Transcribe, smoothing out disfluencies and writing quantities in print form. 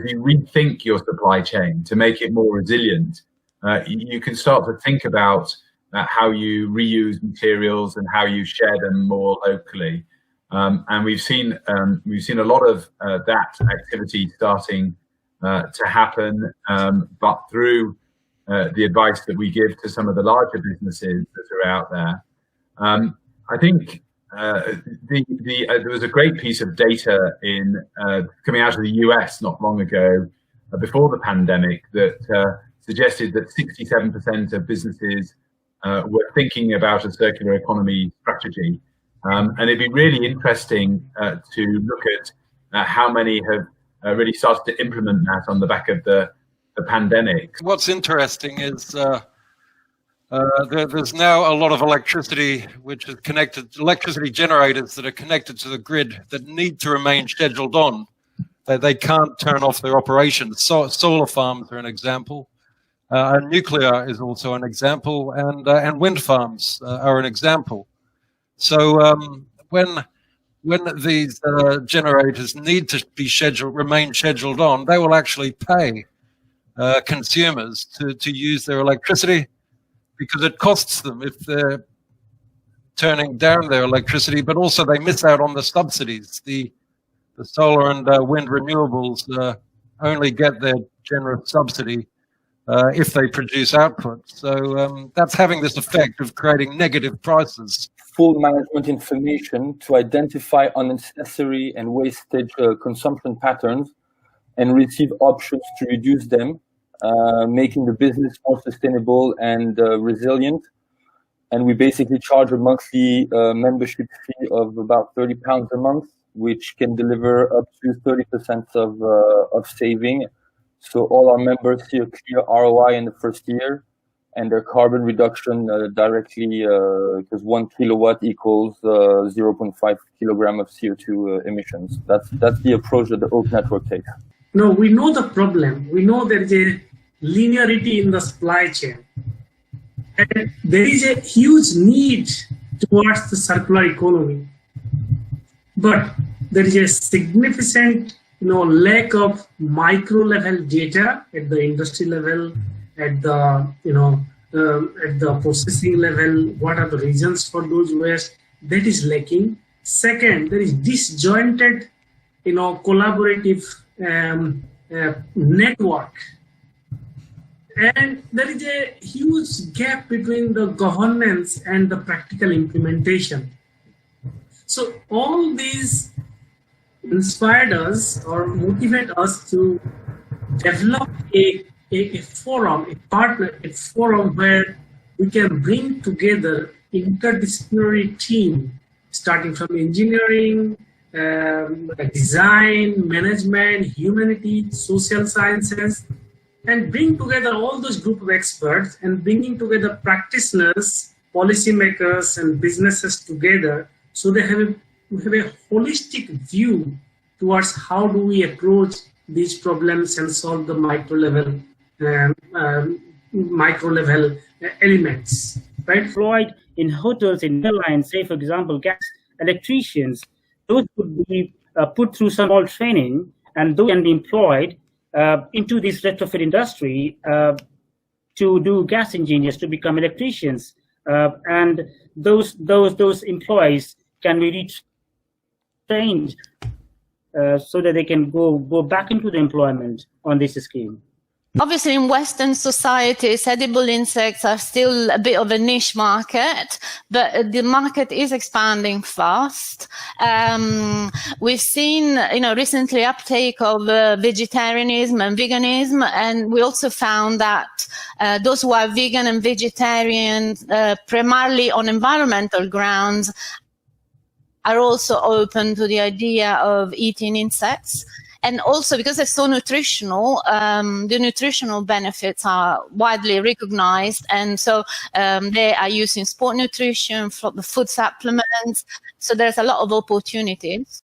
you rethink your supply chain to make it more resilient, you can start to think about how you reuse materials and how you share them more locally. And we've seen a lot of that activity starting to happen, but through the advice that we give to some of the larger businesses that are out there. I think there was a great piece of data coming out of the US not long ago, before the pandemic, that suggested that 67% of businesses were thinking about a circular economy strategy. And it'd be really interesting to look at how many have really started to implement that on the back of the pandemic. What's interesting is there's now a lot of electricity which is connected, electricity generators that are connected to the grid that need to remain scheduled on. They can't turn off their operations. Solar farms are an example. Nuclear is also an example, and wind farms are an example. So when these generators need to be remain scheduled on, they will actually pay consumers to use their electricity, because it costs them if they're turning down their electricity, but also they miss out on the subsidies. The solar and wind renewables only get their generous subsidy if they produce output. So that's having this effect of creating negative prices. Full management information to identify unnecessary and wastage consumption patterns and receive options to reduce them, making the business more sustainable and resilient. And we basically charge a monthly membership fee of about £30 a month, which can deliver up to 30% of saving. So all our members see a clear ROI in the first year, and their carbon reduction directly, because 1 kilowatt equals 0.5 kilogram of CO2 emissions. That's the approach that the Oak Network takes. No, we know the problem. We know there is a linearity in the supply chain. And there is a huge need towards the circular economy. But there is a significant lack of micro level data at the industry level, at the at the processing level. What are the reasons for those waste? That is lacking. Second, there is disjointed collaborative network, and there is a huge gap between the governance and the practical implementation. So all these inspired us or motivate us to develop a forum, a forum where we can bring together interdisciplinary team, starting from engineering, design, management, humanities, social sciences, and bring together all those group of experts and bringing together practitioners, policymakers, and businesses together, so they have a holistic view towards how do we approach these problems and solve the micro level elements, right? Employed in hotels, in airlines, say for example, gas electricians, those would be put through some more training, and those can be employed into this retrofit industry to do gas engineers, to become electricians, and those employees can be retrained so that they can go back into the employment on this scheme. Obviously, in Western societies, edible insects are still a bit of a niche market, but the market is expanding fast. We've seen, recently uptake of vegetarianism and veganism, and we also found that those who are vegan and vegetarian, primarily on environmental grounds, are also open to the idea of eating insects. And also, because they're so nutritional, the nutritional benefits are widely recognized. And so they are used in sport nutrition, for the food supplements. So there's a lot of opportunities.